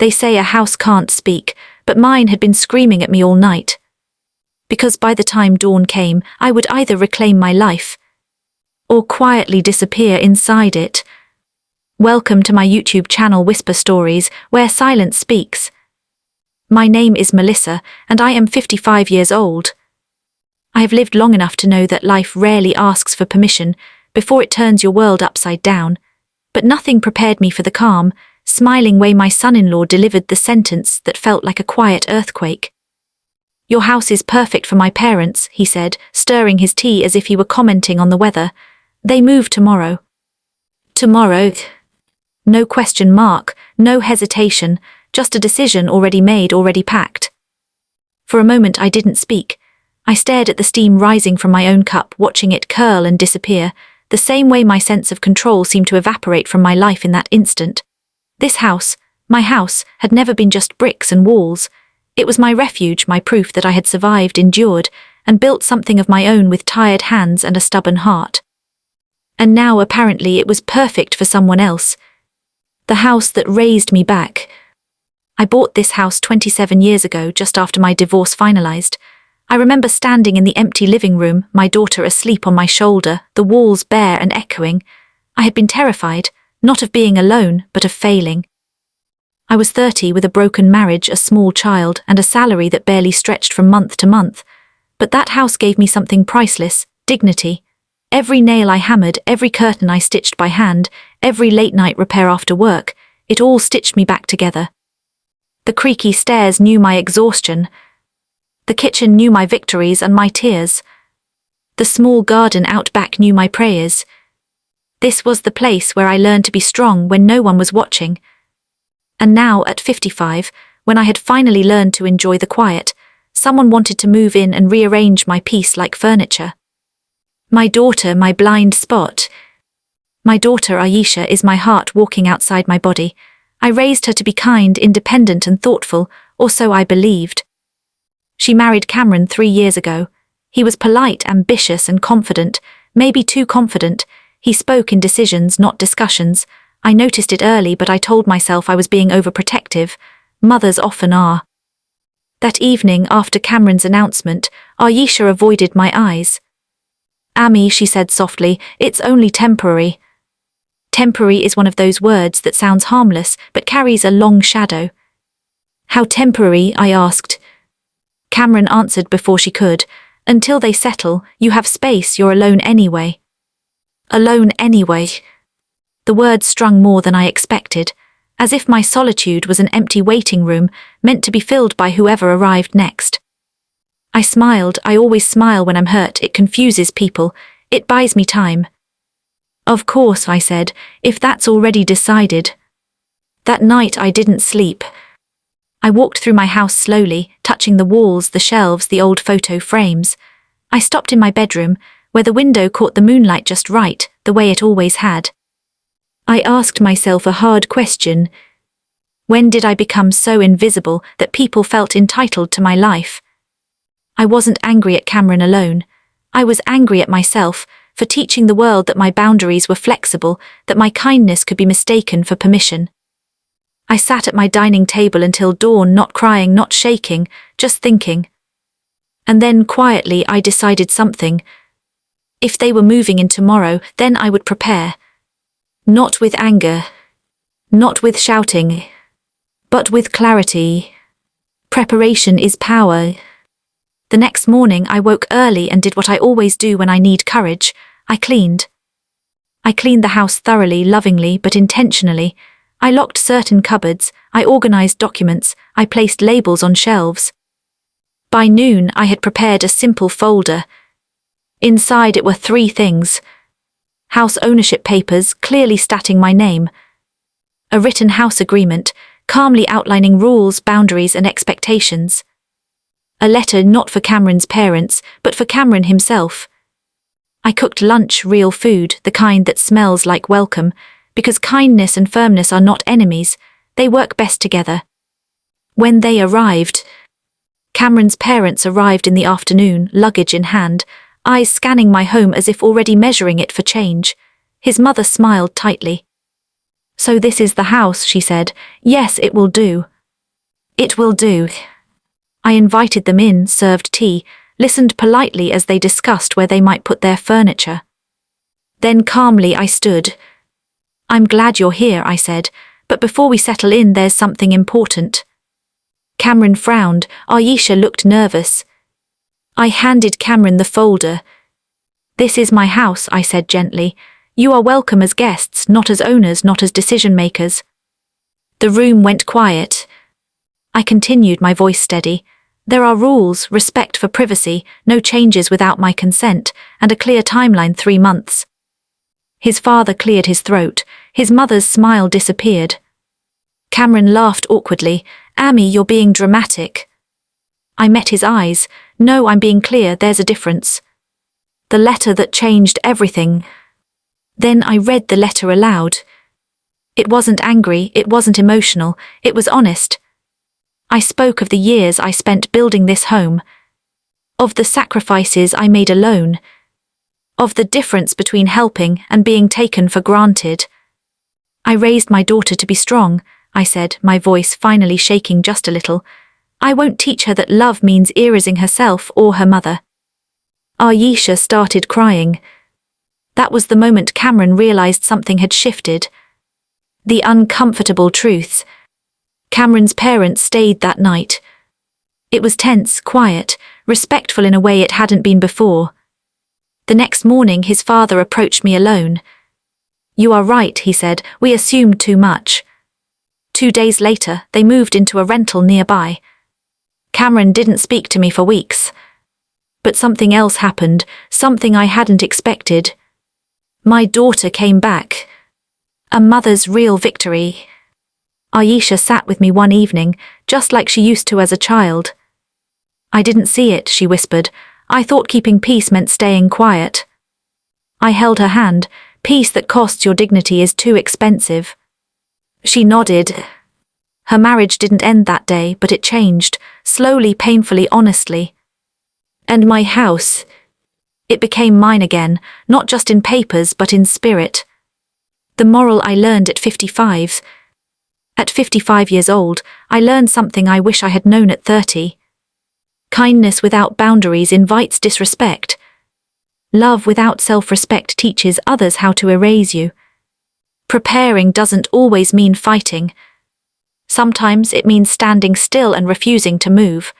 They say a house can't speak, but mine had been screaming at me all night. Because by the time dawn came, I would either reclaim my life or quietly disappear inside it. Welcome to my YouTube channel Whisper Stories, where silence speaks. My name is Melissa, and I am 55 years old. I have lived long enough to know that life rarely asks for permission before it turns your world upside down, but nothing prepared me for the calm, smiling way my son-in-law delivered the sentence that felt like a quiet earthquake. "Your house is perfect for my parents," he said, stirring his tea as if he were commenting on the weather. "They move tomorrow." Tomorrow? No question mark, no hesitation, just a decision already made, already packed. For a moment I didn't speak. I stared at the steam rising from my own cup, watching it curl and disappear, the same way my sense of control seemed to evaporate from my life in that instant. This house, my house, had never been just bricks and walls. It was my refuge, my proof that I had survived, endured, and built something of my own with tired hands and a stubborn heart. And now apparently it was perfect for someone else. The house that raised me back. I bought this house 27 years ago, just after my divorce finalized. I remember standing in the empty living room, my daughter asleep on my shoulder, the walls bare and echoing. I had been terrified, not of being alone, but of failing. I was 30 with a broken marriage, a small child, and a salary that barely stretched from month to month. But that house gave me something priceless: dignity. Every nail I hammered, every curtain I stitched by hand, every late-night repair after work, it all stitched me back together. The creaky stairs knew my exhaustion. The kitchen knew my victories and my tears. The small garden out back knew my prayers. This was the place where I learned to be strong when no one was watching. And now, at 55, when I had finally learned to enjoy the quiet, someone wanted to move in and rearrange my peace like furniture. My daughter, my blind spot. My daughter Aisha is my heart walking outside my body. I raised her to be kind, independent and thoughtful, or so I believed. She married Kamran 3 years ago. He was polite, ambitious and confident, maybe too confident. He spoke in decisions, not discussions. I noticed it early, but I told myself I was being overprotective. Mothers often are. That evening, after Kamran's announcement, Aisha avoided my eyes. "Ami," she said softly, "it's only temporary." Temporary is one of those words that sounds harmless, but carries a long shadow. "How temporary?" I asked. Kamran answered before she could. "Until they settle, you have space, you're alone anyway." Alone anyway. The word strung more than I expected, as if my solitude was an empty waiting room, meant to be filled by whoever arrived next. I smiled. I always smile when I'm hurt. It confuses people. It buys me time. "Of course," I said, "if that's already decided." That night I didn't sleep. I walked through my house slowly, touching the walls, the shelves, the old photo frames. I stopped in my bedroom, where the window caught the moonlight just right, the way it always had. I asked myself a hard question. When did I become so invisible that people felt entitled to my life? I wasn't angry at Kamran alone. I was angry at myself for teaching the world that my boundaries were flexible, that my kindness could be mistaken for permission. I sat at my dining table until dawn, not crying, not shaking, just thinking. And then quietly I decided something. If they were moving in tomorrow, then I would prepare. Not with anger, not with shouting, but with clarity. Preparation is power. The next morning I woke early and did what I always do when I need courage. I cleaned. I cleaned the house thoroughly, lovingly, but intentionally. I locked certain cupboards, I organized documents, I placed labels on shelves. By noon I had prepared a simple folder. Inside it were 3 things. House ownership papers, clearly stating my name. A written house agreement, calmly outlining rules, boundaries and expectations. A letter not for Kamran's parents, but for Kamran himself. I cooked lunch, real food, the kind that smells like welcome, because kindness and firmness are not enemies, they work best together. When they arrived, Kamran's parents arrived in the afternoon, luggage in hand, eyes scanning my home as if already measuring it for change. His mother smiled tightly. "So this is the house," she said. "Yes, it will do. It will do. I invited them in, served tea, listened politely as they discussed where they might put their furniture. Then calmly I stood. I'm glad you're here, I said, but before we settle in there's something important. Kamran frowned, Ayesha looked nervous. I handed Kamran the folder. This is my house, I said gently. You are welcome as guests, not as owners, not as decision makers. The room went quiet. I continued, my voice steady. There are rules, respect for privacy, no changes without my consent, and a clear timeline, 3 months. His father cleared his throat. His mother's smile disappeared. Kamran laughed awkwardly. Ami, you're being dramatic. I met his eyes. No, I'm being clear, there's a difference. The letter that changed everything. Then I read the letter aloud. It wasn't angry, it wasn't emotional, it was honest. I spoke of the years I spent building this home, of the sacrifices I made alone, of the difference between helping and being taken for granted. I raised my daughter to be strong, I said, my voice finally shaking just a little. I won't teach her that love means erasing herself or her mother. Ayesha started crying. That was the moment Kamran realized something had shifted. The uncomfortable truths. Kamran's parents stayed that night. It was tense, quiet, respectful in a way it hadn't been before. The next morning his father approached me alone. You are right, he said, we assumed too much. 2 days later, they moved into a rental nearby. Kamran didn't speak to me for weeks. But something else happened, something I hadn't expected. My daughter came back. A mother's real victory. Ayesha sat with me one evening, just like she used to as a child. I didn't see it, she whispered. I thought keeping peace meant staying quiet. I held her hand. Peace that costs your dignity is too expensive. She nodded. Her marriage didn't end that day, but it changed, slowly, painfully, honestly. And my house, it became mine again, not just in papers but in spirit. The moral I learned at 55. At 55 years old, I learned something I wish I had known at 30. Kindness without boundaries invites disrespect. Love without self-respect teaches others how to erase you. Preparing doesn't always mean fighting. Sometimes it means standing still and refusing to move.